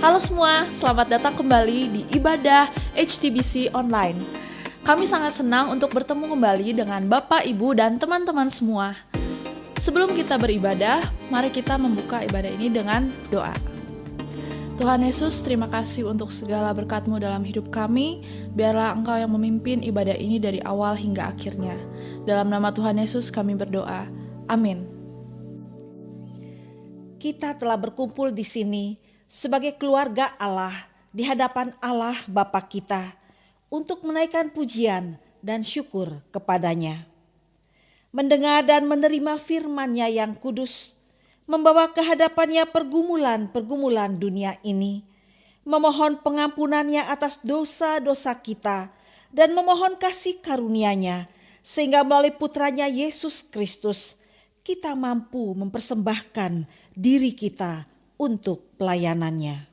Halo semua, selamat datang kembali di ibadah HTBC Online. Kami sangat senang untuk bertemu kembali dengan Bapak, Ibu, dan teman-teman semua. Sebelum kita beribadah, mari kita membuka ibadah ini dengan doa. Tuhan Yesus, terima kasih untuk segala berkat-Mu dalam hidup kami. Biarlah Engkau yang memimpin ibadah ini dari awal hingga akhirnya. Dalam nama Tuhan Yesus kami berdoa. Amin. Kita telah berkumpul di sini sebagai keluarga Allah di hadapan Allah Bapa kita untuk menaikkan pujian dan syukur kepadanya. Mendengar dan menerima firman-Nya yang kudus, membawa ke hadapan-Nya pergumulan-pergumulan dunia ini, memohon pengampunan-Nya atas dosa-dosa kita dan memohon kasih karunia-Nya sehingga melalui putranya Yesus Kristus kita mampu mempersembahkan diri kita untuk pelayanannya.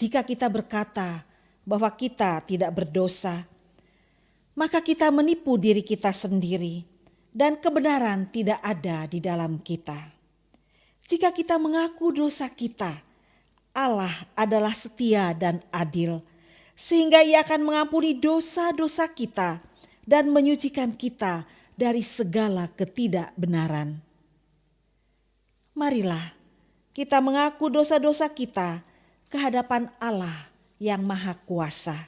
Jika kita berkata bahwa kita tidak berdosa, maka kita menipu diri kita sendiri dan kebenaran tidak ada di dalam kita. Jika kita mengaku dosa kita, Allah adalah setia dan adil, sehingga Ia akan mengampuni dosa-dosa kita dan menyucikan kita dari segala ketidakbenaran. Marilah kita mengaku dosa-dosa kita ke hadapan Allah yang Maha Kuasa.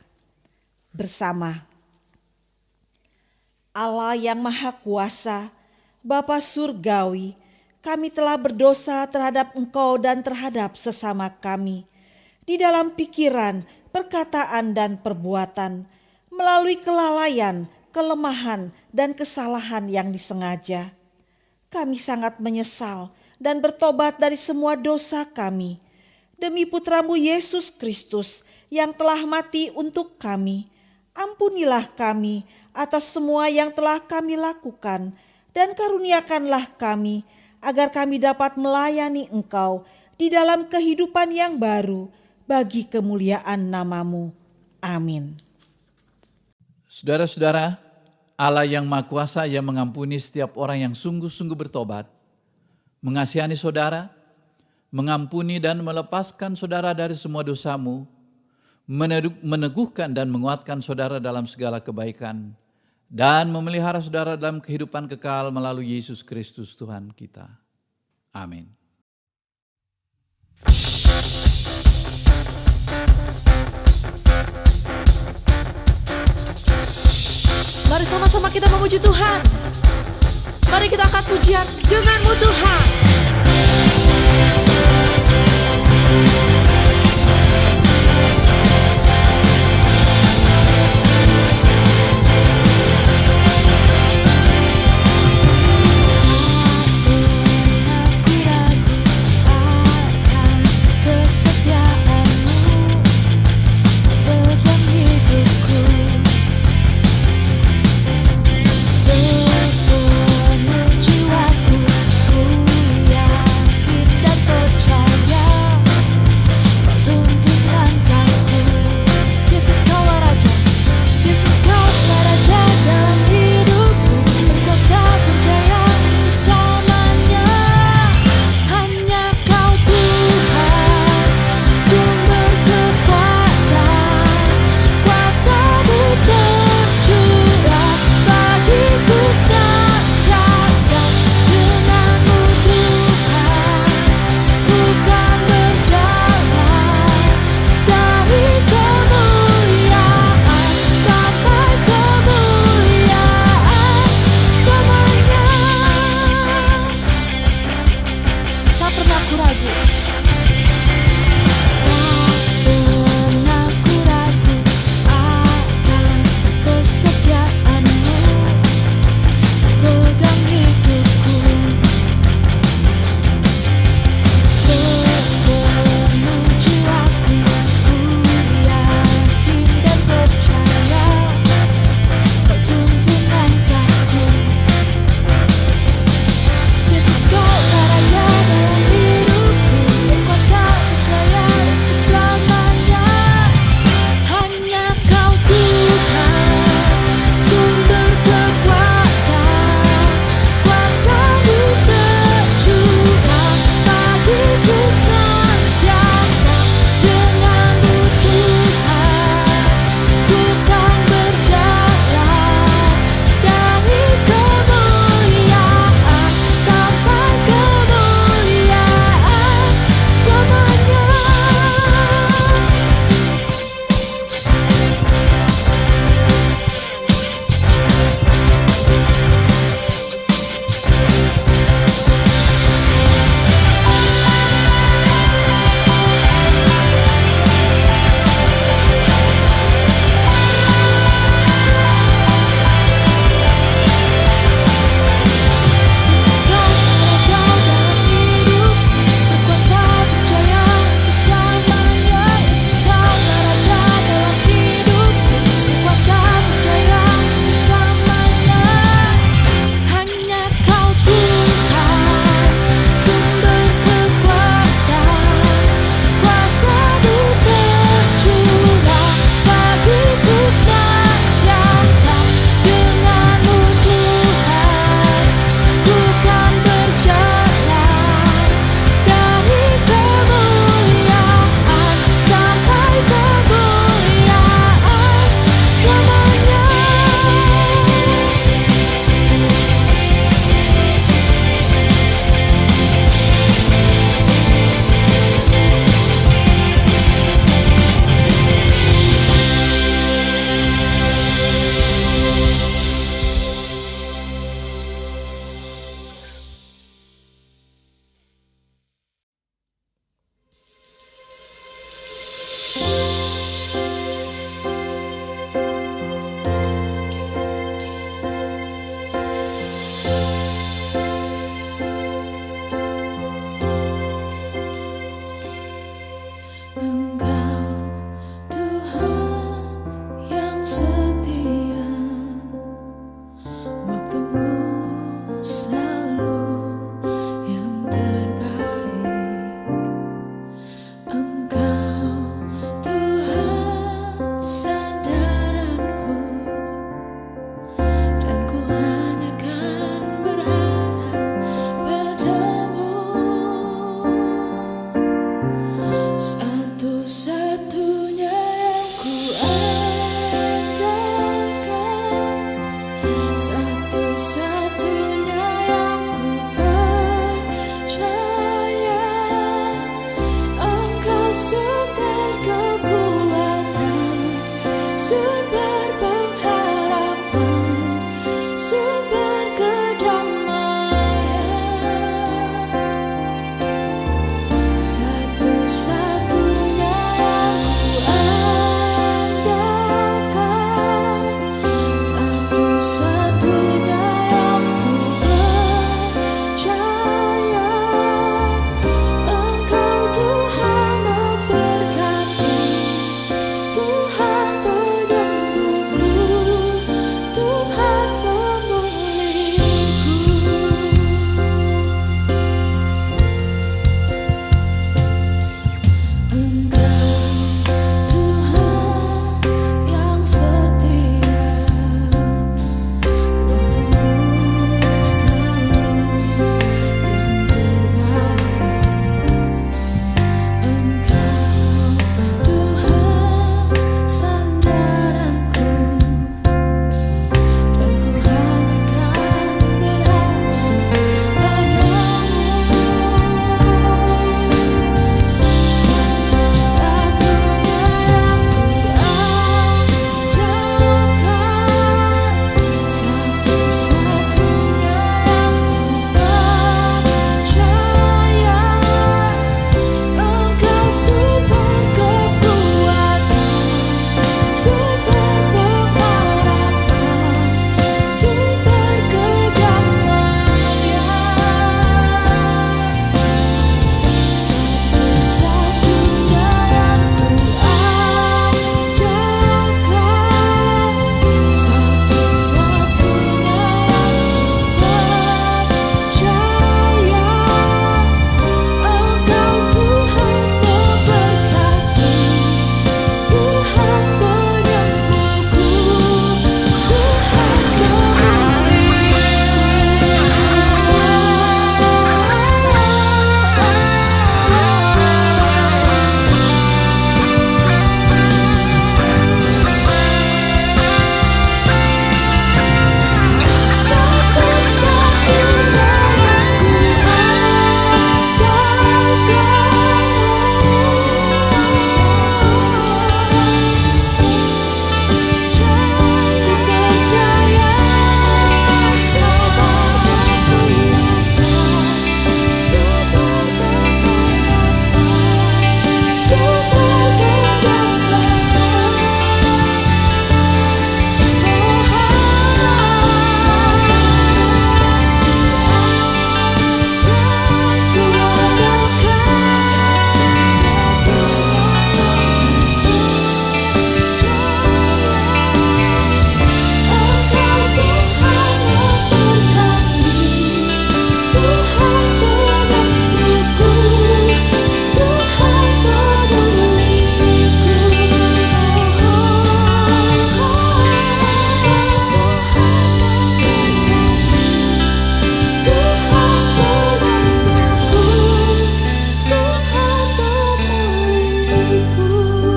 Bersama Allah yang Maha Kuasa, Bapa Surgawi, kami telah berdosa terhadap Engkau dan terhadap sesama kami, di dalam pikiran, perkataan, dan perbuatan, melalui kelalaian, kelemahan, dan kesalahan yang disengaja. Kami sangat menyesal dan bertobat dari semua dosa kami. Demi Putra-Mu Yesus Kristus yang telah mati untuk kami, ampunilah kami atas semua yang telah kami lakukan dan karuniakanlah kami agar kami dapat melayani Engkau di dalam kehidupan yang baru bagi kemuliaan nama-Mu. Amin. Saudara-saudara, Allah yang Maha Kuasa yang mengampuni setiap orang yang sungguh-sungguh bertobat, mengasihani saudara, mengampuni dan melepaskan saudara dari semua dosamu, meneguhkan dan menguatkan saudara dalam segala kebaikan, dan memelihara saudara dalam kehidupan kekal melalui Yesus Kristus Tuhan kita. Amin. Mari sama-sama kita memuji Tuhan. Mari kita angkat pujian dengan-Mu Tuhan. Sepenuh jiwaku ku Jaya, Engkau sumber kekuatan, sumber pengharapan, sumber kedamaian. Satu-satunya yang kuandalkan, satu-satunya yang ku percaya. Engkau Tuhan memberkati, Tuhan penyembuhku, Tuhan pemulihku. Engkau Tuhan yang setia, waktumu selalu yang terbaik. Engkau Tuhan sandaranku, dan ku hanya kan berharap padamu. Satu-satunya yang kuandalkan, satu-satunya yang ku percaya. Engkau sumber kekuatan, sumber pengharapan, sumber kedamaian. Satu-satunya yang kuandalkan, satu-satunya yang ku percaya. Engkau Tuhan memberkati, Tuhan penyembuhku, Tuhan satu-satunya yang kuandalkan, satu-satunya percaya. Engkau sumber kekuatan, sumber pengharapan, sumber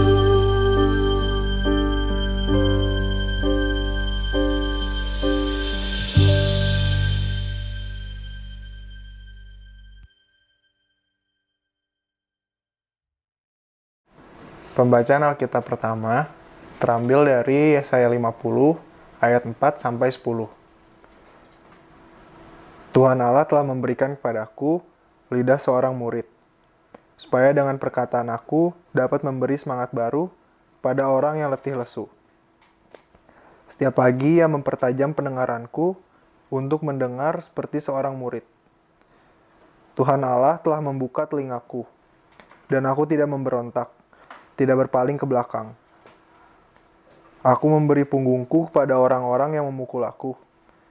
Pembacaan Alkitab pertama terambil dari Yesaya 50 ayat 4 sampai 10. Tuhan Allah telah memberikan kepadaku lidah seorang murid, supaya dengan perkataan aku dapat memberi semangat baru pada orang yang letih lesu. Setiap pagi ia mempertajam pendengaranku untuk mendengar seperti seorang murid. Tuhan Allah telah membuka telingaku, dan aku tidak memberontak, tidak berpaling ke belakang. Aku memberi punggungku kepada orang-orang yang memukul aku,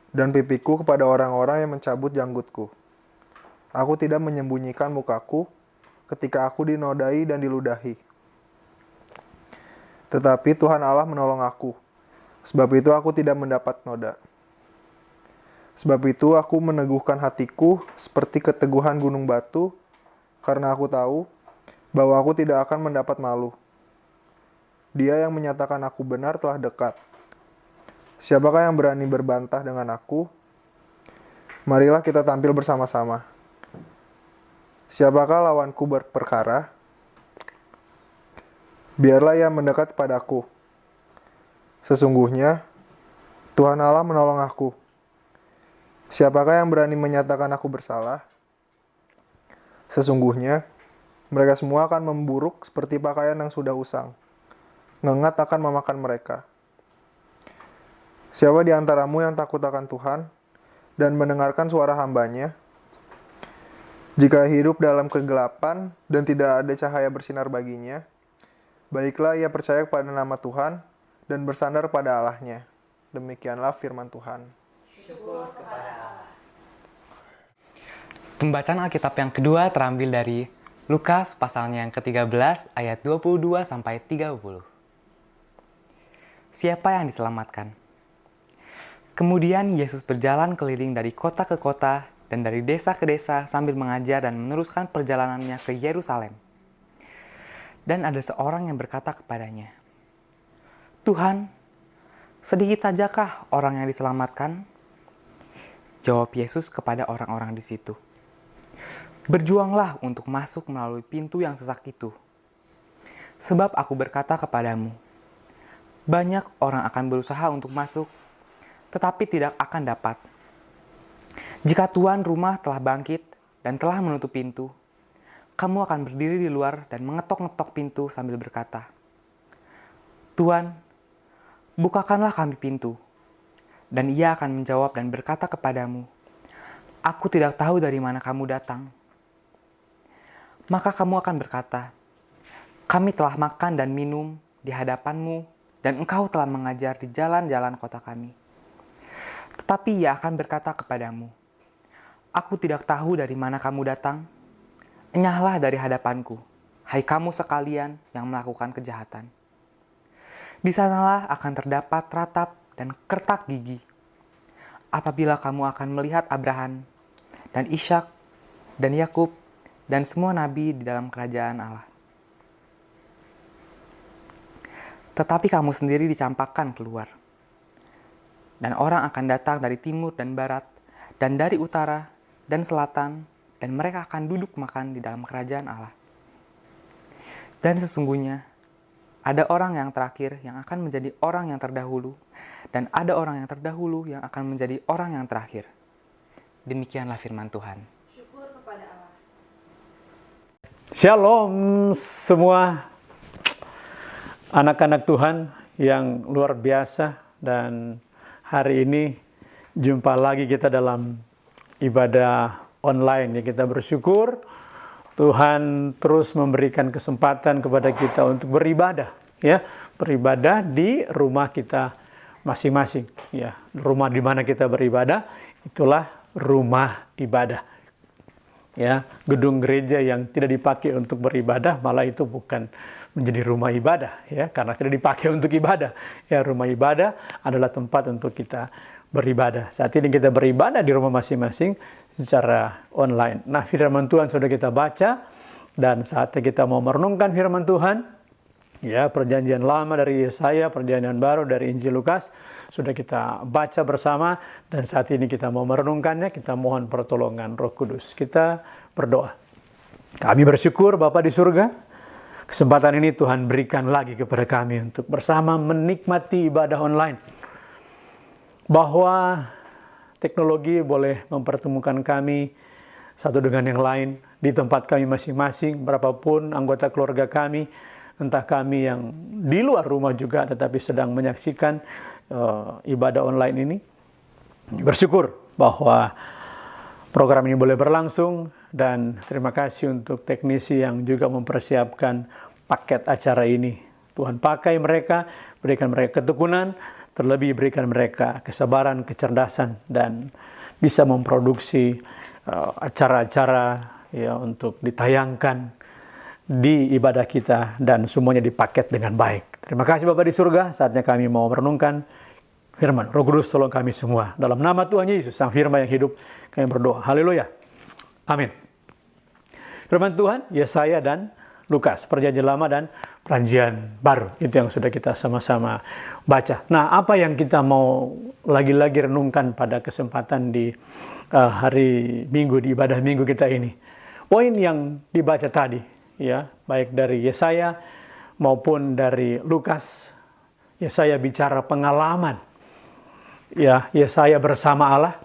dan pipiku kepada orang-orang yang mencabut janggutku. Aku tidak menyembunyikan mukaku ketika aku dinodai dan diludahi. Tetapi Tuhan Allah menolong aku, sebab itu aku tidak mendapat noda. Sebab itu aku meneguhkan hatiku seperti keteguhan gunung batu, karena aku tahu bahwa aku tidak akan mendapat malu. Dia yang menyatakan aku benar telah dekat. Siapakah yang berani berbantah dengan aku? Marilah kita tampil bersama-sama. Siapakah lawanku berperkara? Biarlah ia mendekat padaku. Sesungguhnya, Tuhan Allah menolong aku. Siapakah yang berani menyatakan aku bersalah? Sesungguhnya, mereka semua akan memburuk seperti pakaian yang sudah usang. Ngengat akan memakan mereka. Siapa di antaramu yang takut akan Tuhan dan mendengarkan suara hamba-Nya? Jika hidup dalam kegelapan dan tidak ada cahaya bersinar baginya, baiklah ia percaya kepada nama Tuhan dan bersandar pada Allah-Nya. Demikianlah firman Tuhan. Pembacaan Alkitab yang kedua terambil dari Lukas pasalnya yang ke-13 ayat 22 sampai 30. Siapa yang diselamatkan? Kemudian Yesus berjalan keliling dari kota ke kota dan dari desa ke desa sambil mengajar dan meneruskan perjalanannya ke Yerusalem. Dan ada seorang yang berkata kepadanya, "Tuhan, sedikit sajakah orang yang diselamatkan?" Jawab Yesus kepada orang-orang di situ, "Berjuanglah untuk masuk melalui pintu yang sesak itu. Sebab aku berkata kepadamu, banyak orang akan berusaha untuk masuk, tetapi tidak akan dapat. Jika tuan rumah telah bangkit dan telah menutup pintu, kamu akan berdiri di luar dan mengetok-ngetok pintu sambil berkata, 'Tuan, bukakanlah kami pintu.' Dan ia akan menjawab dan berkata kepadamu, 'Aku tidak tahu dari mana kamu datang.' Maka kamu akan berkata, 'Kami telah makan dan minum di hadapanmu dan engkau telah mengajar di jalan-jalan kota kami.' Tetapi ia akan berkata kepadamu, 'Aku tidak tahu dari mana kamu datang. Enyahlah dari hadapanku, hai kamu sekalian yang melakukan kejahatan.' Di sanalah akan terdapat ratap dan kertak gigi, apabila kamu akan melihat Abraham dan Ishak dan Yakub dan semua nabi di dalam kerajaan Allah. Tetapi kamu sendiri dicampakkan keluar. Dan orang akan datang dari timur dan barat, dan dari utara dan selatan, dan mereka akan duduk makan di dalam kerajaan Allah. Dan sesungguhnya, ada orang yang terakhir yang akan menjadi orang yang terdahulu, dan ada orang yang terdahulu yang akan menjadi orang yang terakhir. Demikianlah firman Tuhan. Shalom semua anak-anak Tuhan yang luar biasa, dan hari ini jumpa lagi kita dalam ibadah online ya. Kita bersyukur Tuhan terus memberikan kesempatan kepada kita untuk beribadah ya, beribadah di rumah kita masing-masing ya. Rumah di mana kita beribadah itulah rumah ibadah. Ya, gedung gereja yang tidak dipakai untuk beribadah malah itu bukan menjadi rumah ibadah ya, karena tidak dipakai untuk ibadah. Ya, rumah ibadah adalah tempat untuk kita beribadah. Saat ini kita beribadah di rumah masing-masing secara online. Nah, firman Tuhan sudah kita baca dan saatnya kita mau merenungkan firman Tuhan. Ya, perjanjian lama dari Yesaya, perjanjian baru dari Injil Lukas sudah kita baca bersama, dan saat ini kita mau merenungkannya. Kita mohon pertolongan Roh Kudus. Kita berdoa. Kami bersyukur Bapa di surga, kesempatan ini Tuhan berikan lagi kepada kami untuk bersama menikmati ibadah online. Bahwa teknologi boleh mempertemukan kami satu dengan yang lain di tempat kami masing-masing, berapapun anggota keluarga kami, entah kami yang di luar rumah juga tetapi sedang menyaksikan ibadah online ini. Bersyukur bahwa program ini boleh berlangsung, dan terima kasih untuk teknisi yang juga mempersiapkan paket acara ini. Tuhan pakai mereka, berikan mereka ketekunan, terlebih berikan mereka kesabaran, kecerdasan, dan bisa memproduksi acara-acara ya untuk ditayangkan di ibadah kita, dan semuanya dipaket dengan baik. Terima kasih Bapa di surga, saatnya kami mau merenungkan firman. Roh Kudus tolong kami semua. Dalam nama Tuhan Yesus, Sang Firman yang hidup, kami berdoa. Haleluya. Amin. Firman Tuhan, Yesaya dan Lukas, perjanjian lama dan perjanjian baru. Itu yang sudah kita sama-sama baca. Nah, apa yang kita mau lagi-lagi renungkan pada kesempatan di hari Minggu, di ibadah Minggu kita ini? poin yang dibaca tadi, ya, baik dari Yesaya maupun dari Lukas. Yesaya bicara pengalaman, ya, Yesaya bersama Allah.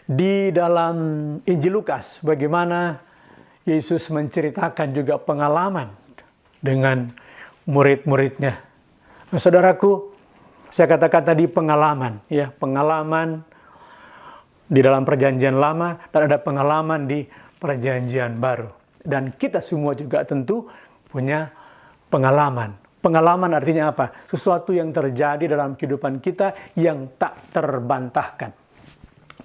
Di dalam Injil Lukas, bagaimana Yesus menceritakan juga pengalaman dengan murid-muridnya. Nah, saudaraku, saya katakan tadi pengalaman, ya, pengalaman di dalam perjanjian lama dan ada pengalaman di perjanjian baru. Dan kita semua juga tentu punya pengalaman. Pengalaman artinya apa? Sesuatu yang terjadi dalam kehidupan kita yang tak terbantahkan.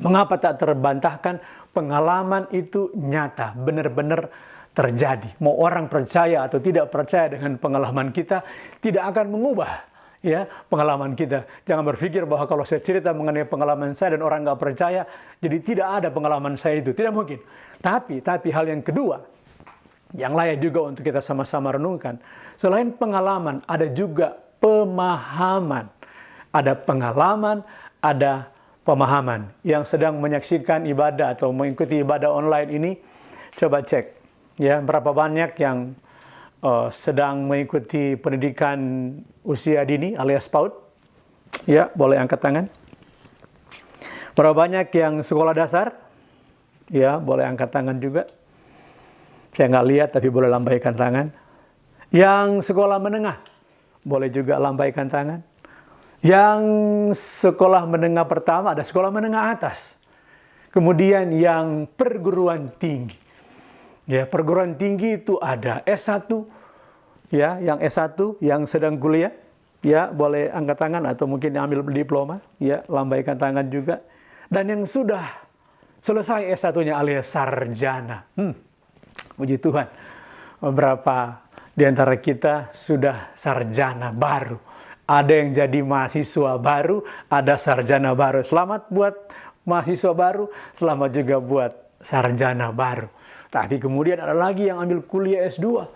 Mengapa tak terbantahkan? Pengalaman itu nyata, benar-benar terjadi. Mau orang percaya atau tidak percaya dengan pengalaman kita, tidak akan mengubah, ya, pengalaman kita. Jangan berpikir bahwa kalau saya cerita mengenai pengalaman saya dan orang nggak percaya, jadi tidak ada pengalaman saya itu. Tidak mungkin. Tapi hal yang kedua, yang layak juga untuk kita sama-sama renungkan. Selain pengalaman, ada juga pemahaman. Ada pengalaman, ada pemahaman. Yang sedang menyaksikan ibadah atau mengikuti ibadah online ini, coba cek, ya, berapa banyak yang sedang mengikuti pendidikan usia dini alias PAUD. Ya, boleh angkat tangan. Berapa banyak yang sekolah dasar? Ya, boleh angkat tangan juga. Saya nggak lihat, tapi boleh lambaikan tangan. Yang sekolah menengah, boleh juga lambaikan tangan. Yang sekolah menengah pertama, ada sekolah menengah atas. Kemudian yang perguruan tinggi. Ya, perguruan tinggi itu ada S1, ya, yang S1, yang sedang kuliah, ya, boleh angkat tangan atau mungkin ambil diploma, ya, lambaikan tangan juga. Dan yang sudah selesai S1-nya alias sarjana. Puji Tuhan, beberapa di antara kita sudah sarjana baru. Ada yang jadi mahasiswa baru, ada sarjana baru. Selamat buat mahasiswa baru, selamat juga buat sarjana baru. Tapi kemudian ada lagi yang ambil kuliah S2,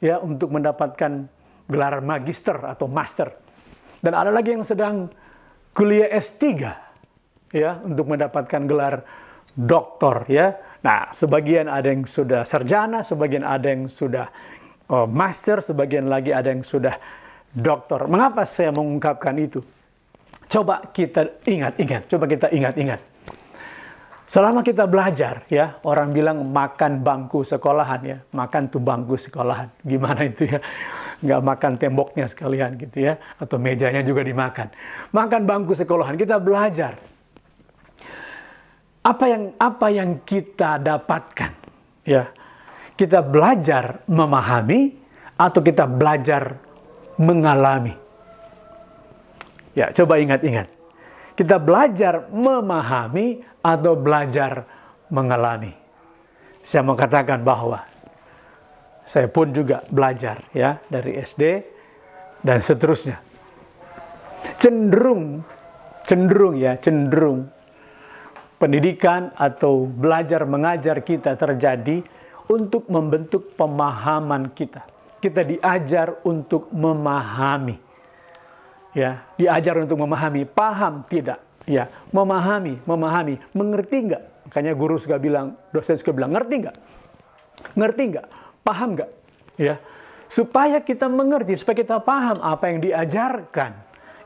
ya, untuk mendapatkan gelar magister atau master. Dan ada lagi yang sedang kuliah S3, ya, untuk mendapatkan gelar doktor, ya. Nah, sebagian ada yang sudah sarjana, sebagian ada yang sudah master, sebagian lagi ada yang sudah doktor. Mengapa saya mengungkapkan itu? Coba kita ingat-ingat. Selama kita belajar, ya, orang bilang makan bangku sekolahan, ya, makan tuh bangku sekolahan. Gimana itu, ya? Nggak makan temboknya sekalian gitu, ya, atau mejanya juga dimakan. Makan bangku sekolahan, kita belajar. Apa yang kita dapatkan, ya? Kita belajar memahami atau kita belajar mengalami? Ya, coba ingat-ingat. Kita belajar memahami atau belajar mengalami? Saya mau katakan bahwa saya pun juga belajar, ya, dari SD dan seterusnya. Cenderung pendidikan atau belajar mengajar kita terjadi untuk membentuk pemahaman kita. Kita diajar untuk memahami. Ya, diajar untuk memahami, paham tidak? Ya, memahami, mengerti enggak? Makanya guru suka bilang, dosen suka bilang, ngerti enggak? Paham enggak? Ya, supaya kita mengerti, supaya kita paham apa yang diajarkan,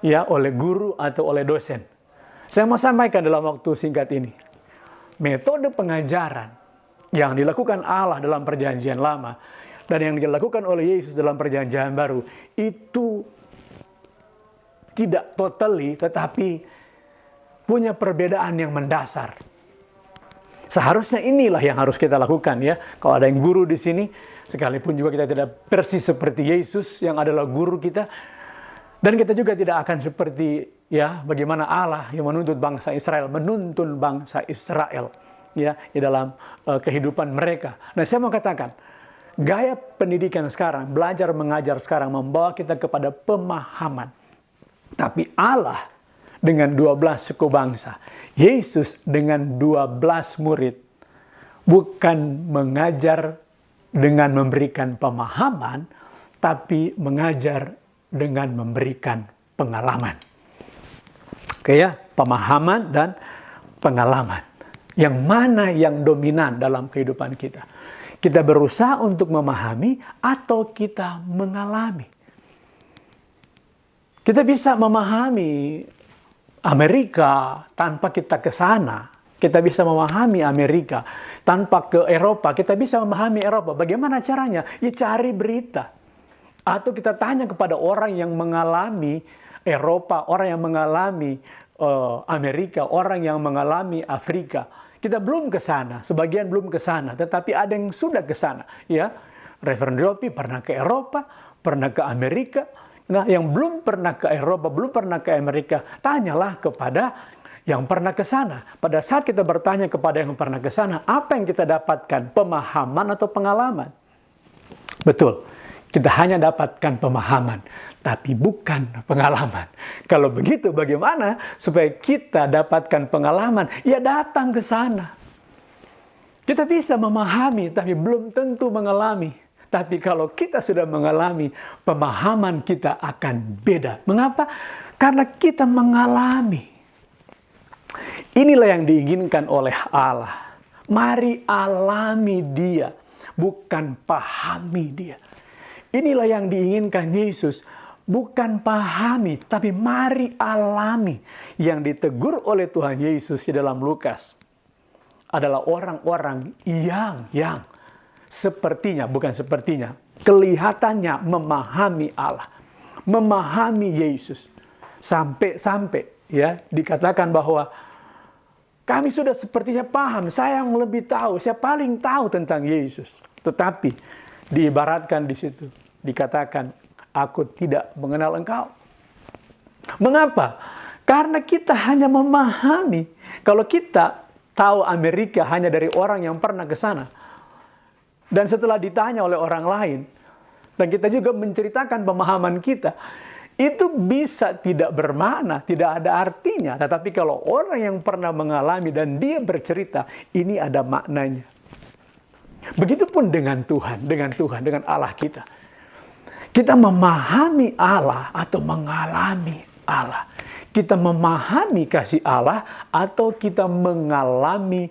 ya, oleh guru atau oleh dosen. Saya mau sampaikan dalam waktu singkat ini, metode pengajaran yang dilakukan Allah dalam perjanjian lama dan yang dilakukan oleh Yesus dalam perjanjian baru itu tidak totally, tetapi punya perbedaan yang mendasar. Seharusnya inilah yang harus kita lakukan, ya. Kalau ada yang guru di sini, sekalipun juga kita tidak persis seperti Yesus yang adalah guru kita, dan kita juga tidak akan seperti, ya, bagaimana Allah yang menuntun bangsa Israel, ya, di dalam kehidupan mereka. Nah, saya mau katakan, gaya pendidikan sekarang, belajar mengajar sekarang membawa kita kepada pemahaman. Tapi Allah dengan 12 suku bangsa, Yesus dengan 12 murid, bukan mengajar dengan memberikan pemahaman, tapi mengajar dengan memberikan pengalaman. Oke, ya, pemahaman dan pengalaman. Yang mana yang dominan dalam kehidupan kita? Kita berusaha untuk memahami atau kita mengalami? Kita bisa memahami Amerika tanpa kita ke sana. Kita bisa memahami Amerika tanpa ke Eropa. Kita bisa memahami Eropa. Bagaimana caranya? Ya cari berita. Atau kita tanya kepada orang yang mengalami Eropa, orang yang mengalami Amerika, orang yang mengalami Afrika. Kita belum ke sana, sebagian belum ke sana, tetapi ada yang sudah ke sana. Ya, Reverend Yopi pernah ke Eropa, pernah ke Amerika. Nah, yang belum pernah ke Eropa, belum pernah ke Amerika, tanyalah kepada yang pernah ke sana. Pada saat kita bertanya kepada yang pernah ke sana, apa yang kita dapatkan? Pemahaman atau pengalaman? Betul, kita hanya dapatkan pemahaman, tapi bukan pengalaman. Kalau begitu, bagaimana supaya kita dapatkan pengalaman? Ya datang ke sana. Kita bisa memahami, tapi belum tentu mengalami. Tapi kalau kita sudah mengalami, pemahaman kita akan beda. Mengapa? Karena kita mengalami. Inilah yang diinginkan oleh Allah. Mari alami Dia, bukan pahami Dia. Inilah yang diinginkan Yesus, bukan pahami, tapi mari alami. Yang ditegur oleh Tuhan Yesus di dalam Lukas adalah orang-orang yang sepertinya, bukan sepertinya, kelihatannya memahami Allah, memahami Yesus. Sampai ya dikatakan bahwa kami sudah sepertinya paham, saya yang lebih tahu, saya paling tahu tentang Yesus. Tetapi diibaratkan di situ, dikatakan, aku tidak mengenal engkau. Mengapa? Karena kita hanya memahami. Kalau kita tahu Amerika hanya dari orang yang pernah ke sana, dan setelah ditanya oleh orang lain, dan kita juga menceritakan pemahaman kita, itu bisa tidak bermakna, tidak ada artinya. Tetapi kalau orang yang pernah mengalami dan dia bercerita, ini ada maknanya. Begitupun dengan Tuhan, dengan Allah kita. Kita memahami Allah atau mengalami Allah. Kita memahami kasih Allah atau kita mengalami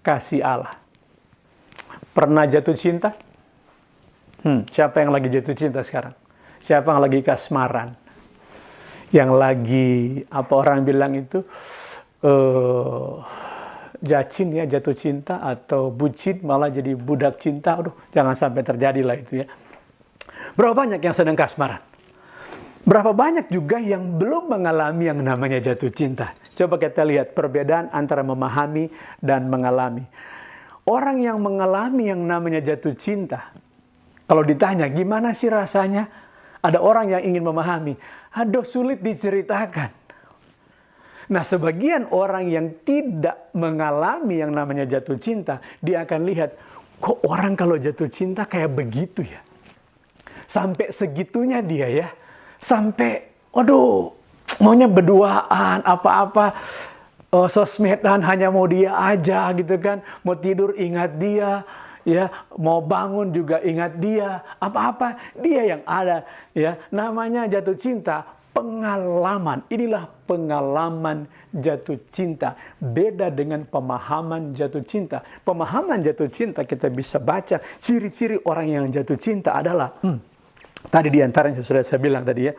kasih Allah. Pernah jatuh cinta? Siapa yang lagi jatuh cinta sekarang? Siapa yang lagi kasmaran? Yang lagi, apa orang bilang itu, jacin ya, jatuh cinta, atau bucin malah jadi budak cinta. Aduh, jangan sampai terjadi lah itu ya. Berapa banyak yang sedang kasmaran? Berapa banyak juga yang belum mengalami yang namanya jatuh cinta? Coba kita lihat perbedaan antara memahami dan mengalami. Orang yang mengalami yang namanya jatuh cinta, kalau ditanya gimana sih rasanya, ada orang yang ingin memahami, aduh sulit diceritakan. Nah, sebagian orang yang tidak mengalami yang namanya jatuh cinta, dia akan lihat, kok orang kalau jatuh cinta kayak begitu ya? Sampai segitunya dia ya. Sampai, aduh, maunya berduaan, apa-apa, sosmedan hanya mau dia aja gitu kan. Mau tidur ingat dia, ya, mau bangun juga ingat dia, apa-apa dia yang ada, ya. Namanya jatuh cinta, pengalaman. Inilah pengalaman jatuh cinta. Beda dengan pemahaman jatuh cinta. Pemahaman jatuh cinta kita bisa baca ciri-ciri orang yang jatuh cinta adalah tadi diantaranya sudah saya bilang tadi ya.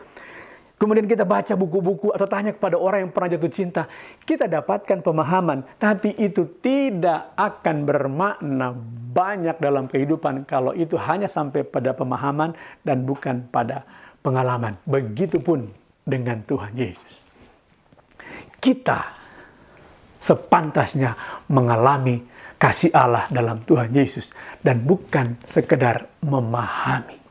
Kemudian kita baca buku-buku atau tanya kepada orang yang pernah jatuh cinta. Kita dapatkan pemahaman. Tapi itu tidak akan bermakna banyak dalam kehidupan kalau itu hanya sampai pada pemahaman dan bukan pada pengalaman. Begitupun dengan Tuhan Yesus. Kita sepantasnya mengalami kasih Allah dalam Tuhan Yesus. Dan bukan sekedar memahami.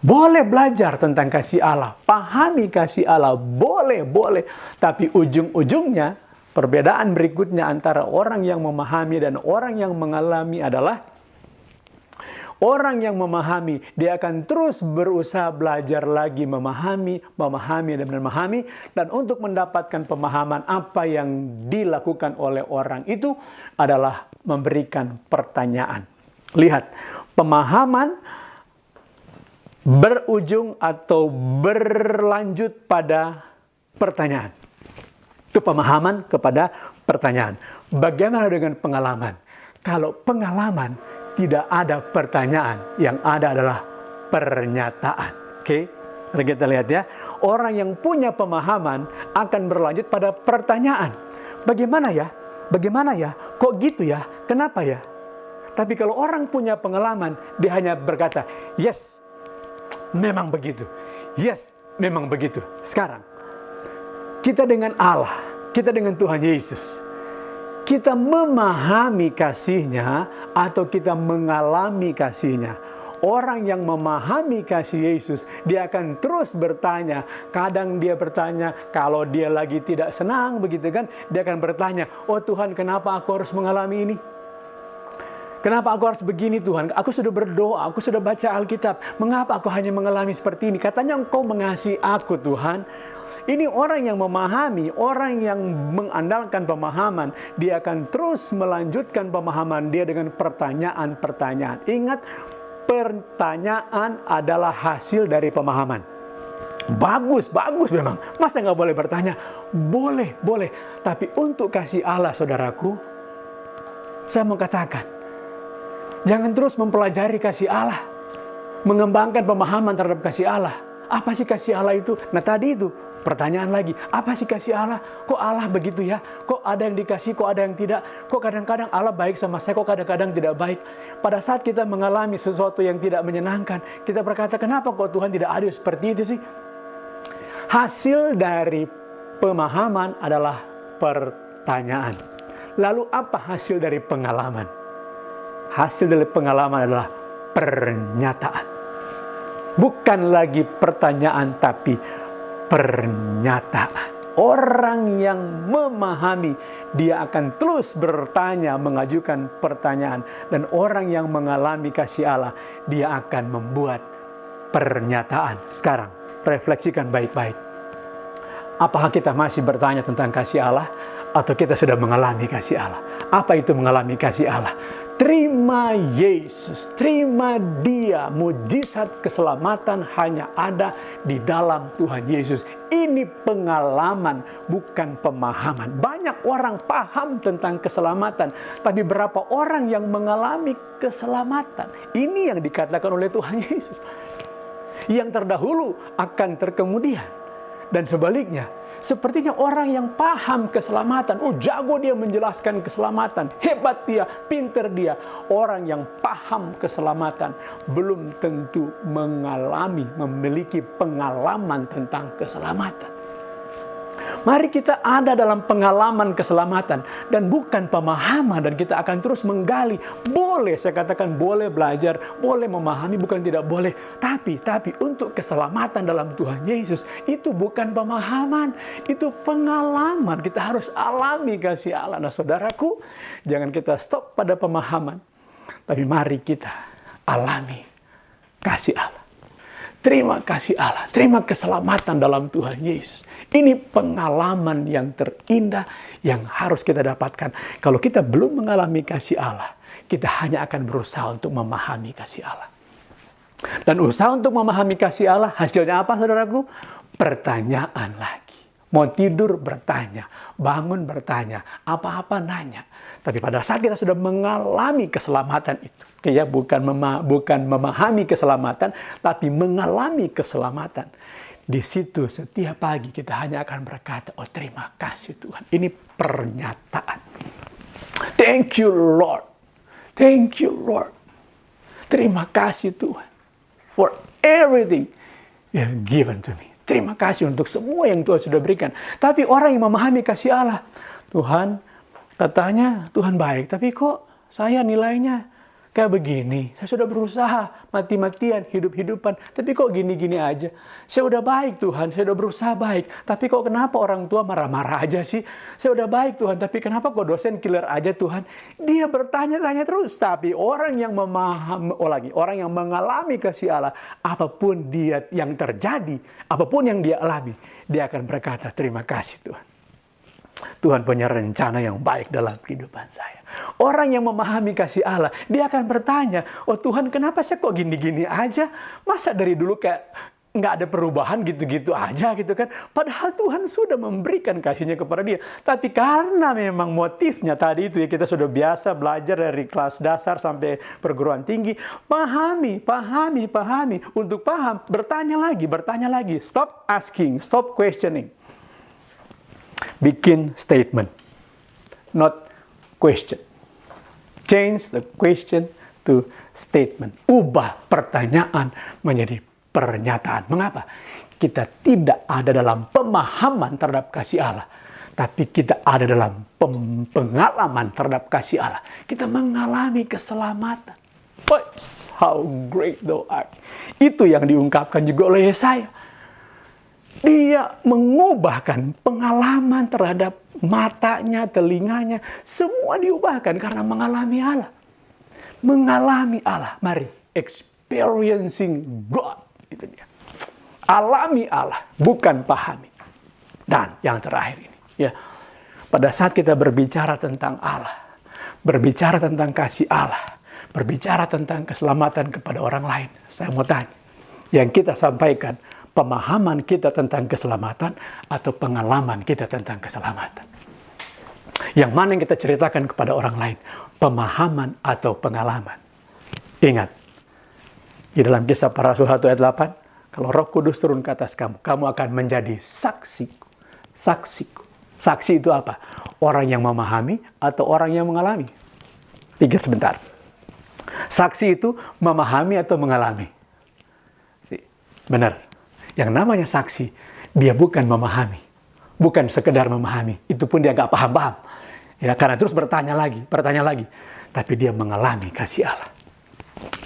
Boleh belajar tentang kasih Allah, pahami kasih Allah, boleh. Tapi ujung-ujungnya, perbedaan berikutnya antara orang yang memahami dan orang yang mengalami adalah orang yang memahami, dia akan terus berusaha belajar lagi memahami, dan untuk mendapatkan pemahaman apa yang dilakukan oleh orang itu adalah memberikan pertanyaan. Lihat, pemahaman berujung atau berlanjut pada pertanyaan. Itu pemahaman kepada pertanyaan. Bagaimana dengan pengalaman? Kalau pengalaman tidak ada pertanyaan, yang ada adalah pernyataan. Oke? Mari kita lihat ya. Orang yang punya pemahaman akan berlanjut pada pertanyaan. Bagaimana ya? Bagaimana ya? Kok gitu ya? Kenapa ya? Tapi kalau orang punya pengalaman, dia hanya berkata, yes, memang begitu. Yes, memang begitu. Sekarang, kita dengan Allah, kita dengan Tuhan Yesus, kita memahami kasih-Nya atau kita mengalami kasih-Nya. Orang yang memahami kasih Yesus, dia akan terus bertanya. Kadang dia bertanya, kalau dia lagi tidak senang, begitu kan, dia akan bertanya, oh Tuhan, kenapa aku harus mengalami ini? Kenapa aku harus begini Tuhan? Aku sudah berdoa, aku sudah baca Alkitab. Mengapa aku hanya mengalami seperti ini? Katanya Engkau mengasihi aku Tuhan. Ini orang yang memahami, orang yang mengandalkan pemahaman. Dia akan terus melanjutkan pemahaman dia dengan pertanyaan-pertanyaan. Ingat, pertanyaan adalah hasil dari pemahaman. Bagus, bagus memang. Masa nggak boleh bertanya? Boleh, boleh. Tapi untuk kasih Allah, saudaraku, saya mau katakan, jangan terus mempelajari kasih Allah, mengembangkan pemahaman terhadap kasih Allah. Apa sih kasih Allah itu? Nah tadi itu pertanyaan lagi, apa sih kasih Allah? Kok Allah begitu ya? Kok ada yang dikasih, kok ada yang tidak? Kok kadang-kadang Allah baik sama saya, kok kadang-kadang tidak baik? Pada saat kita mengalami sesuatu yang tidak menyenangkan, kita berkata, kenapa kok Tuhan tidak adil seperti itu sih? Hasil dari pemahaman adalah pertanyaan. Lalu apa hasil dari pengalaman? Hasil dari pengalaman adalah pernyataan. Bukan lagi pertanyaan, tapi pernyataan. Orang yang memahami, dia akan terus bertanya, mengajukan pertanyaan. Dan orang yang mengalami kasih Allah, dia akan membuat pernyataan. Sekarang, refleksikan baik-baik. Apakah kita masih bertanya tentang kasih Allah? Atau kita sudah mengalami kasih Allah? Apa itu mengalami kasih Allah? Terima Yesus, terima Dia. Mujizat keselamatan hanya ada di dalam Tuhan Yesus. Ini pengalaman, bukan pemahaman. Banyak orang paham tentang keselamatan, tapi berapa orang yang mengalami keselamatan? Ini yang dikatakan oleh Tuhan Yesus. Yang terdahulu akan terkemudian. Dan sebaliknya, sepertinya orang yang paham keselamatan, jago dia menjelaskan keselamatan, hebat dia, pinter dia. Orang yang paham keselamatan belum tentu memiliki pengalaman tentang keselamatan. Mari kita ada dalam pengalaman keselamatan dan bukan pemahaman, dan kita akan terus menggali. Boleh, saya katakan boleh belajar, boleh memahami, bukan tidak boleh. Tapi untuk keselamatan dalam Tuhan Yesus itu bukan pemahaman, itu pengalaman. Kita harus alami kasih Allah. Nah, saudaraku, jangan kita stop pada pemahaman, tapi mari kita alami kasih Allah. Terima kasih Allah, terima keselamatan dalam Tuhan Yesus. Ini pengalaman yang terindah yang harus kita dapatkan. Kalau kita belum mengalami kasih Allah, kita hanya akan berusaha untuk memahami kasih Allah. Dan usaha untuk memahami kasih Allah, hasilnya apa saudaraku? Pertanyaan lagi. Mau tidur bertanya, bangun bertanya, apa-apa nanya. Tapi pada saat kita sudah mengalami keselamatan itu, ya, bukan memahami keselamatan, tapi mengalami keselamatan. Di situ setiap pagi kita hanya akan berkata, oh terima kasih Tuhan. Ini pernyataan. Thank you Lord. Thank you Lord. Terima kasih Tuhan. For everything you have given to me. Terima kasih untuk semua yang Tuhan sudah berikan. Tapi orang yang memahami kasih Allah, Tuhan katanya Tuhan baik, tapi kok saya nilainya kayak begini. Saya sudah berusaha mati-matian, hidup-hidupan, tapi kok gini-gini aja. Saya udah baik Tuhan, saya udah berusaha baik, tapi kok kenapa orang tua marah-marah aja sih? Saya udah baik Tuhan, tapi kenapa kok dosen killer aja Tuhan? Dia bertanya-tanya terus. Tapi orang yang orang yang mengalami kasih Allah, apapun dia yang terjadi, apapun yang dia alami, dia akan berkata, terima kasih Tuhan. Tuhan punya rencana yang baik dalam kehidupan saya. Orang yang memahami kasih Allah, dia akan bertanya, oh Tuhan kenapa saya kok gini-gini aja? Masa dari dulu kayak nggak ada perubahan gitu-gitu aja gitu kan. Padahal Tuhan sudah memberikan kasih-Nya kepada dia. Tapi karena memang motifnya tadi itu ya, kita sudah biasa belajar dari kelas dasar sampai perguruan tinggi. Pahami. Untuk paham, bertanya lagi. Stop asking, stop questioning. Bikin statement, not question. Change the question to statement. Ubah pertanyaan menjadi pernyataan. Mengapa? Kita tidak ada dalam pemahaman terhadap kasih Allah, tapi kita ada dalam pengalaman terhadap kasih Allah. Kita mengalami keselamatan. Oh, how great thou art. Itu yang diungkapkan juga oleh Yesaya. Dia mengubahkan pengalaman terhadap matanya, telinganya, semua diubahkan karena mengalami Allah. Mengalami Allah. Mari, experiencing God. Itu dia. Alami Allah, bukan pahami. Dan yang terakhir ini, ya, pada saat kita berbicara tentang Allah, berbicara tentang kasih Allah, berbicara tentang keselamatan kepada orang lain, saya mau tanya, yang kita sampaikan, pemahaman kita tentang keselamatan atau pengalaman kita tentang keselamatan? Yang mana yang kita ceritakan kepada orang lain? Pemahaman atau pengalaman? Ingat, di dalam Kisah Para Rasul 1 ayat 8, kalau Roh Kudus turun ke atas kamu, kamu akan menjadi saksiku. Saksiku. Saksi itu apa? Orang yang memahami atau orang yang mengalami? Pikir sebentar. Saksi itu memahami atau mengalami? Benar. Yang namanya saksi, dia bukan memahami. Bukan sekedar memahami. Itu pun dia nggak paham-paham. Ya, karena terus bertanya lagi. Tapi dia mengalami kasih Allah.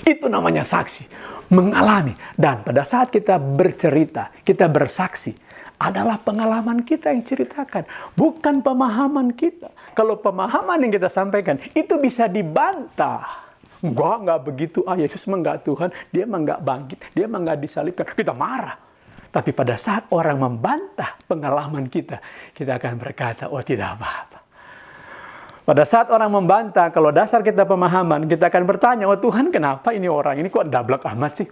Itu namanya saksi, mengalami. Dan pada saat kita bercerita, kita bersaksi, adalah pengalaman kita yang ceritakan, bukan pemahaman kita. Kalau pemahaman yang kita sampaikan, itu bisa dibantah. Enggak begitu. Yesus mah enggak Tuhan, dia mah enggak bangkit, dia mah enggak disalibkan. Kita marah. Tapi pada saat orang membantah pengalaman kita, kita akan berkata, oh tidak apa-apa. Pada saat orang membantah, kalau dasar kita pemahaman, kita akan bertanya, oh Tuhan kenapa ini orang ini kok dablek amat sih?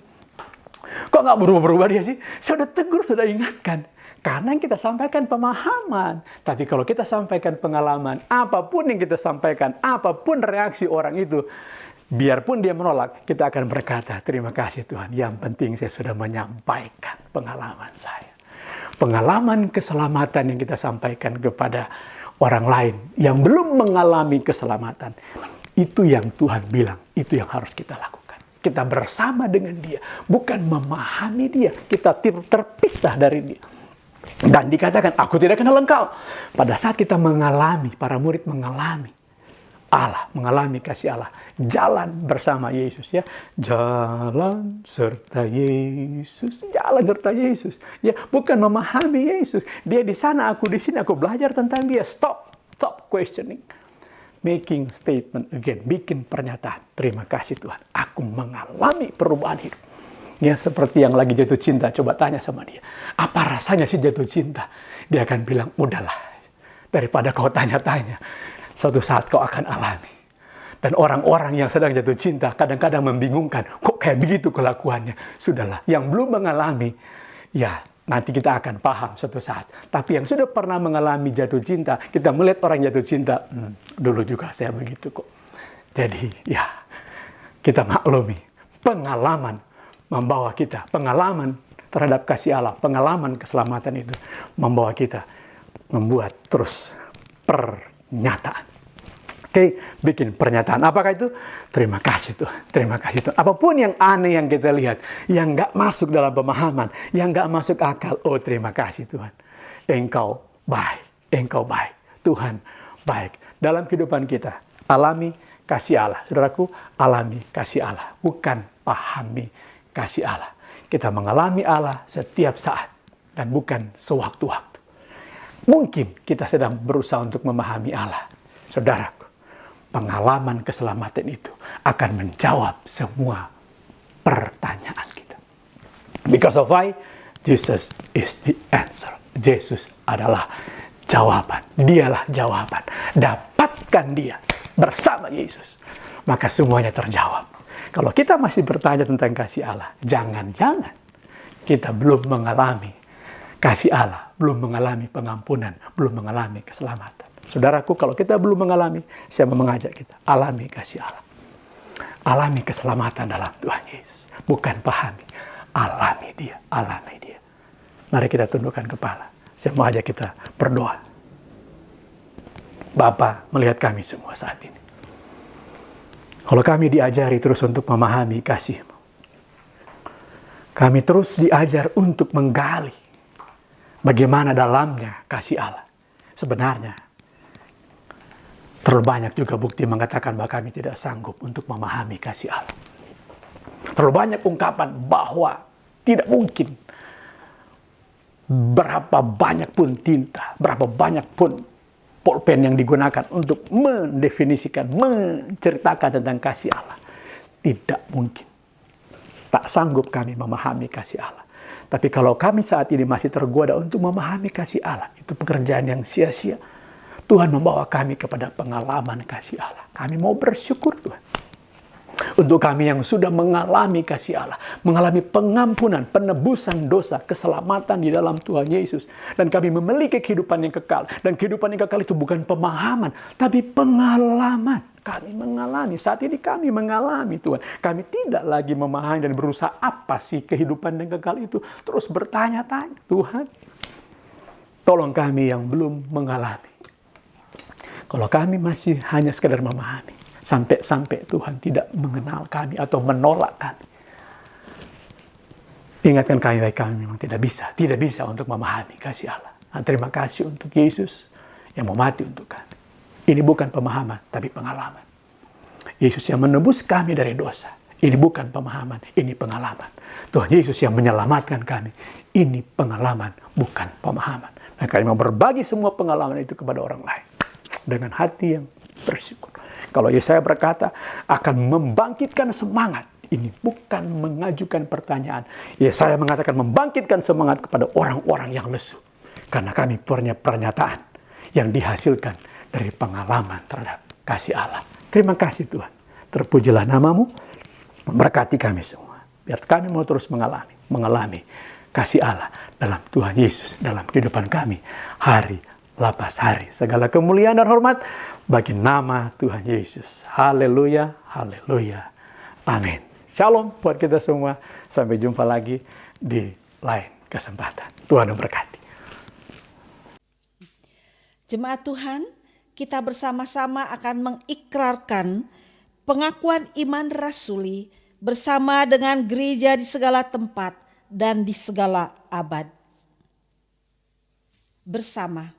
Kok nggak berubah-berubah dia sih? Saya sudah tegur, sudah ingatkan. Karena yang kita sampaikan pemahaman. Tapi kalau kita sampaikan pengalaman, apapun yang kita sampaikan, apapun reaksi orang itu, biarpun dia menolak, kita akan berkata, terima kasih Tuhan. Yang penting saya sudah menyampaikan pengalaman saya. Pengalaman keselamatan yang kita sampaikan kepada orang lain yang belum mengalami keselamatan. Itu yang Tuhan bilang, itu yang harus kita lakukan. Kita bersama dengan dia, bukan memahami dia. Kita terpisah dari dia. Dan dikatakan, aku tidak kenal engkau. Pada saat kita mengalami, para murid mengalami Allah, mengalami kasih Allah, jalan bersama Yesus, ya, jalan serta Yesus, ya, bukan memahami Yesus. Dia di sana, aku di sini, aku belajar tentang dia. Stop questioning, making statement again, bikin pernyataan. Terima kasih Tuhan, aku mengalami perubahan hidup. Ya, seperti yang lagi jatuh cinta, coba tanya sama dia, apa rasanya sih jatuh cinta? Dia akan bilang, udahlah, daripada kau tanya-tanya. Suatu saat kau akan alami. Dan orang-orang yang sedang jatuh cinta kadang-kadang membingungkan. Kok kayak begitu kelakuannya? Sudahlah, yang belum mengalami, ya nanti kita akan paham suatu saat. Tapi yang sudah pernah mengalami jatuh cinta, kita melihat orang jatuh cinta, dulu juga saya begitu kok. Jadi ya, kita maklumi. Pengalaman membawa kita, pengalaman terhadap kasih Allah, pengalaman keselamatan itu membawa kita membuat terus pernyataan. Oke, bikin pernyataan. Apakah itu? Terima kasih Tuhan. Terima kasih Tuhan. Apapun yang aneh yang kita lihat, yang nggak masuk dalam pemahaman, yang nggak masuk akal. Oh, terima kasih Tuhan. Engkau baik. Engkau baik. Tuhan baik. Dalam kehidupan kita, alami kasih Allah. Saudaraku, alami kasih Allah. Bukan pahami kasih Allah. Kita mengalami Allah setiap saat. Dan bukan sewaktu-waktu. Mungkin kita sedang berusaha untuk memahami Allah. Saudaraku, pengalaman keselamatan itu akan menjawab semua pertanyaan kita. Because of why? Jesus is the answer. Yesus adalah jawaban. Dialah jawaban. Dapatkan dia bersama Yesus. Maka semuanya terjawab. Kalau kita masih bertanya tentang kasih Allah, jangan-jangan kita belum mengalami kasih Allah, belum mengalami pengampunan, belum mengalami keselamatan. Saudaraku, kalau kita belum mengalami, saya mau mengajak kita, alami kasih Allah. Alami keselamatan dalam Tuhan Yesus. Bukan pahami, alami dia, alami dia. Mari kita tundukkan kepala. Saya mau ajak kita berdoa. Bapa, melihat kami semua saat ini. Kalau kami diajari terus untuk memahami kasih-Mu, kami terus diajar untuk menggali bagaimana dalamnya kasih Allah. Sebenarnya, terlalu banyak juga bukti mengatakan bahwa kami tidak sanggup untuk memahami kasih Allah. Terlalu banyak ungkapan bahwa tidak mungkin berapa banyak pun tinta, berapa banyak pun pulpen yang digunakan untuk mendefinisikan, menceritakan tentang kasih Allah. Tidak mungkin. Tak sanggup kami memahami kasih Allah. Tapi kalau kami saat ini masih tergoda untuk memahami kasih Allah, itu pekerjaan yang sia-sia. Tuhan membawa kami kepada pengalaman kasih Allah. Kami mau bersyukur Tuhan. Untuk kami yang sudah mengalami kasih Allah, mengalami pengampunan, penebusan dosa, keselamatan di dalam Tuhan Yesus. Dan kami memiliki kehidupan yang kekal. Dan kehidupan yang kekal itu bukan pemahaman, tapi pengalaman. Kami mengalami, saat ini kami mengalami Tuhan. Kami tidak lagi memahami dan berusaha apa sih kehidupan yang kekal itu. Terus bertanya-tanya, Tuhan, tolong kami yang belum mengalami. Kalau kami masih hanya sekedar memahami, sampai Tuhan tidak mengenal kami atau menolak kami. Ingatkan kami, baik kami memang tidak bisa untuk memahami kasih Allah. Nah, terima kasih untuk Yesus yang mau mati untuk kami. Ini bukan pemahaman, tapi pengalaman. Yesus yang menebus kami dari dosa. Ini bukan pemahaman, ini pengalaman. Tuhan Yesus yang menyelamatkan kami. Ini pengalaman, bukan pemahaman. Dan kami mau berbagi semua pengalaman itu kepada orang lain. Dengan hati yang bersyukur. Kalau Yesaya berkata, akan membangkitkan semangat. Ini bukan mengajukan pertanyaan. Yesaya mengatakan membangkitkan semangat kepada orang-orang yang lesu. Karena kami punya pernyataan yang dihasilkan dari pengalaman terhadap kasih Allah. Terima kasih Tuhan. Terpujilah nama-Mu. Berkati kami semua. Biar kami mau terus mengalami kasih Allah dalam Tuhan Yesus. Dalam kehidupan kami. Hari lepas hari. Segala kemuliaan dan hormat bagi nama Tuhan Yesus. Haleluya. Haleluya. Amin. Shalom buat kita semua. Sampai jumpa lagi di lain kesempatan. Tuhan memberkati. Jemaat Tuhan, kita bersama-sama akan mengikrarkan pengakuan iman rasuli bersama dengan gereja di segala tempat dan di segala abad. Bersama,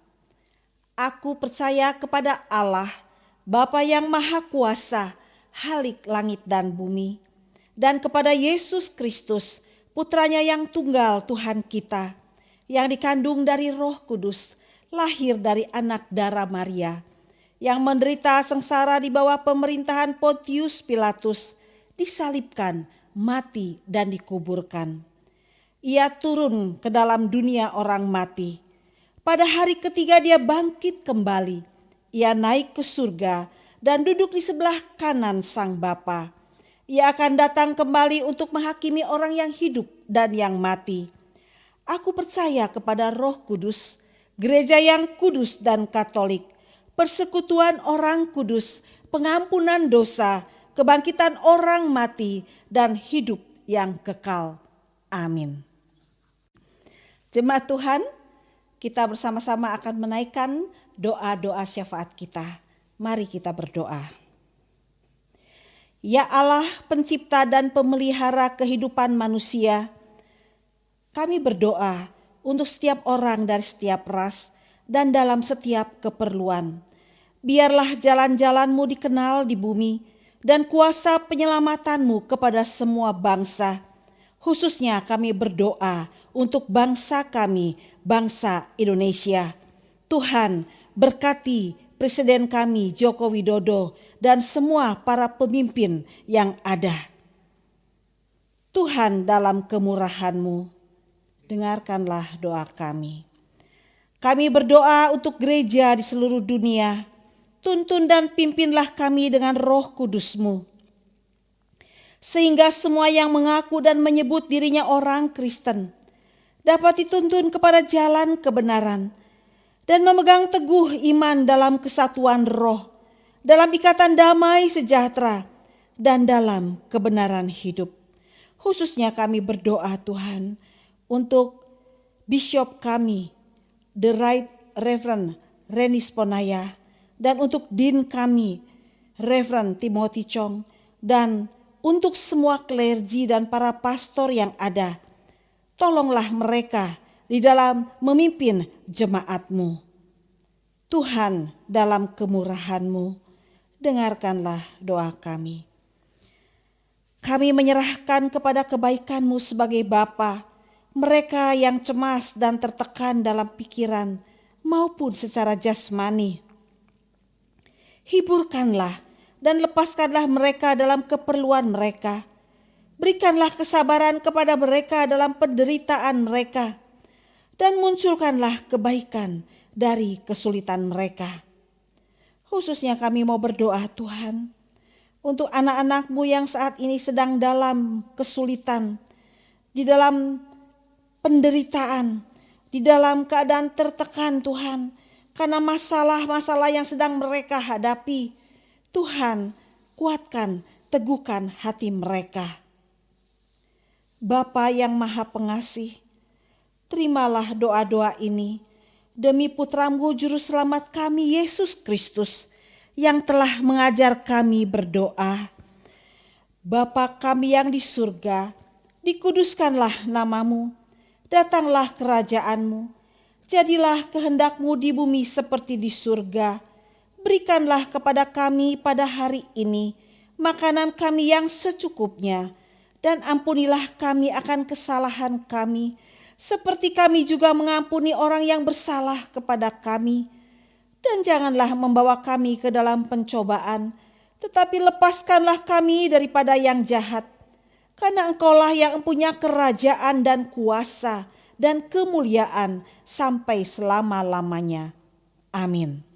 aku percaya kepada Allah, Bapa yang Maha Kuasa, Halik langit dan bumi, dan kepada Yesus Kristus, Putranya yang tunggal Tuhan kita, yang dikandung dari Roh Kudus, lahir dari anak darah Maria, yang menderita sengsara di bawah pemerintahan Pontius Pilatus, disalibkan, mati, dan dikuburkan. Ia turun ke dalam dunia orang mati. Pada hari ketiga dia bangkit kembali. Ia naik ke surga dan duduk di sebelah kanan Sang Bapa. Ia akan datang kembali untuk menghakimi orang yang hidup dan yang mati. Aku percaya kepada Roh Kudus, gereja yang kudus dan katolik, persekutuan orang kudus, pengampunan dosa, kebangkitan orang mati, dan hidup yang kekal. Amin. Jemaat Tuhan, kita bersama-sama akan menaikkan doa-doa syafaat kita. Mari kita berdoa. Ya Allah, pencipta dan pemelihara kehidupan manusia, kami berdoa untuk setiap orang dari setiap ras dan dalam setiap keperluan. Biarlah jalan-jalan-Mu dikenal di bumi dan kuasa penyelamatan-Mu kepada semua bangsa. Khususnya kami berdoa untuk bangsa kami, bangsa Indonesia. Tuhan, berkati Presiden kami Joko Widodo dan semua para pemimpin yang ada. Tuhan, dalam kemurahan-Mu, dengarkanlah doa kami. Kami berdoa untuk gereja di seluruh dunia. Tuntun dan pimpinlah kami dengan Roh Kudus-Mu. Sehingga semua yang mengaku dan menyebut dirinya orang Kristen dapat dituntun kepada jalan kebenaran, dan memegang teguh iman dalam kesatuan roh, dalam ikatan damai sejahtera, dan dalam kebenaran hidup. Khususnya kami berdoa Tuhan untuk Bishop kami, The Right Reverend Renis Ponaya, dan untuk Dean kami, Reverend Timothy Chong, dan untuk semua klergi dan para pastor yang ada. Tolonglah mereka di dalam memimpin jemaat-Mu. Tuhan, dalam kemurahan-Mu, dengarkanlah doa kami. Kami menyerahkan kepada kebaikan-Mu sebagai Bapa mereka yang cemas dan tertekan dalam pikiran maupun secara jasmani. Hiburkanlah dan lepaskanlah mereka dalam keperluan mereka. Berikanlah kesabaran kepada mereka dalam penderitaan mereka, dan munculkanlah kebaikan dari kesulitan mereka. Khususnya kami mau berdoa Tuhan untuk anak-anak-Mu yang saat ini sedang dalam kesulitan, di dalam penderitaan, di dalam keadaan tertekan Tuhan, karena masalah-masalah yang sedang mereka hadapi. Tuhan, kuatkan, teguhkan hati mereka. Bapa yang Maha Pengasih, terimalah doa-doa ini demi Putra-Mu Juru Selamat kami Yesus Kristus yang telah mengajar kami berdoa. Bapa kami yang di surga, dikuduskanlah nama-Mu, datanglah kerajaan-Mu, jadilah kehendak-Mu di bumi seperti di surga. Berikanlah kepada kami pada hari ini makanan kami yang secukupnya, dan ampunilah kami akan kesalahan kami, seperti kami juga mengampuni orang yang bersalah kepada kami. Dan janganlah membawa kami ke dalam pencobaan, tetapi lepaskanlah kami daripada yang jahat. Karena Engkaulah yang mempunyai kerajaan dan kuasa dan kemuliaan sampai selama-lamanya. Amin.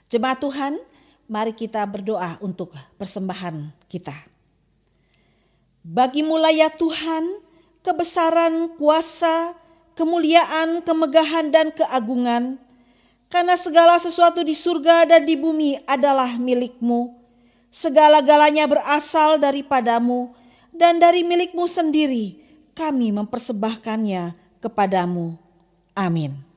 Jemaat Tuhan, mari kita berdoa untuk persembahan kita. Bagi-Mu ya Tuhan, kebesaran, kuasa, kemuliaan, kemegahan, dan keagungan, karena segala sesuatu di surga dan di bumi adalah milik-Mu. Segala-galanya berasal daripada-Mu, dan dari milik-Mu sendiri kami mempersembahkannya kepada-Mu. Amin.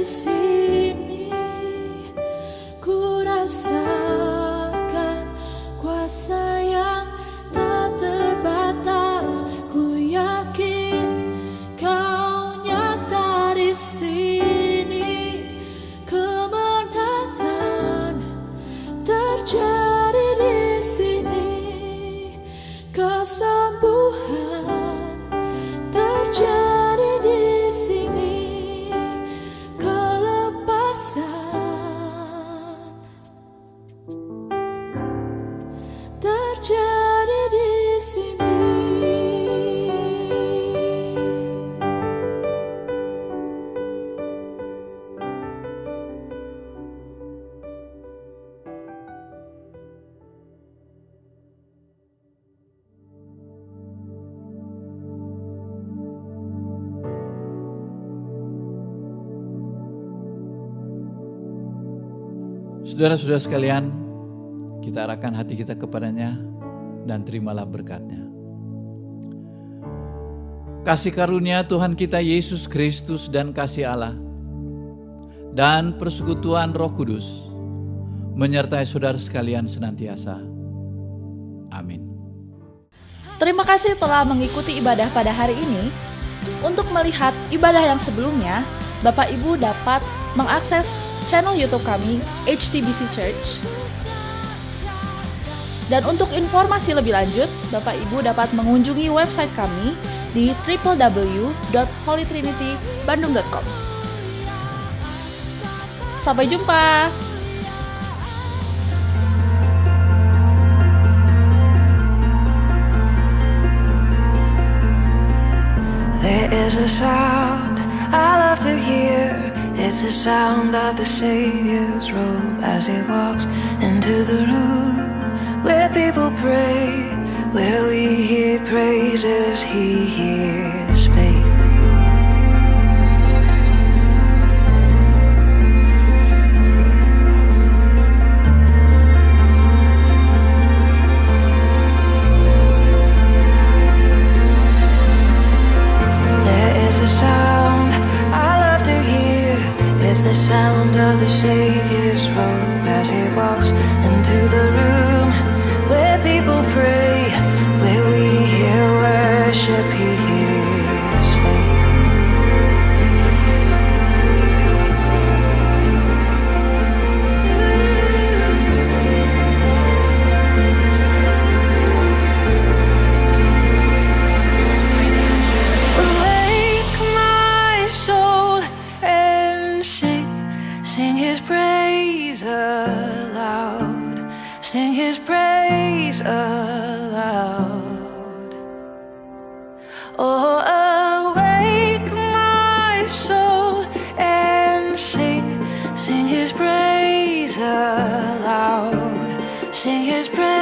di sini. Ku rasakan kuasa yang tak terbatas. Ku yakin Kau nyata di sini. Kemenangan terjadi di sini. Kesembuhan terjadi di sini. Kelepasan terjadi di sini. Saudara-saudara sekalian, kita arahkan hati kita kepadanya dan terimalah berkat-Nya. Kasih karunia Tuhan kita Yesus Kristus dan kasih Allah dan persekutuan Roh Kudus menyertai saudara sekalian senantiasa. Amin. Terima kasih telah mengikuti ibadah pada hari ini. Untuk melihat ibadah yang sebelumnya, Bapak Ibu dapat mengakses channel YouTube kami, HTBC Church. Dan untuk informasi lebih lanjut, Bapak Ibu dapat mengunjungi website kami di www.holytrinitybandung.com. Sampai jumpa. There is a sound I love to hear. It's the sound of the Savior's robe as He walks into the room where people pray, where we hear praises, He hears faith. There is a sound I love to hear. It's the sound of the Savior's robe as He walks into the room where people pray, where we hear worship, He hears faith. Awake my soul and sing, sing His praise aloud, sing His praise aloud. Oh, awake my soul and sing, sing His praise aloud, sing His praise.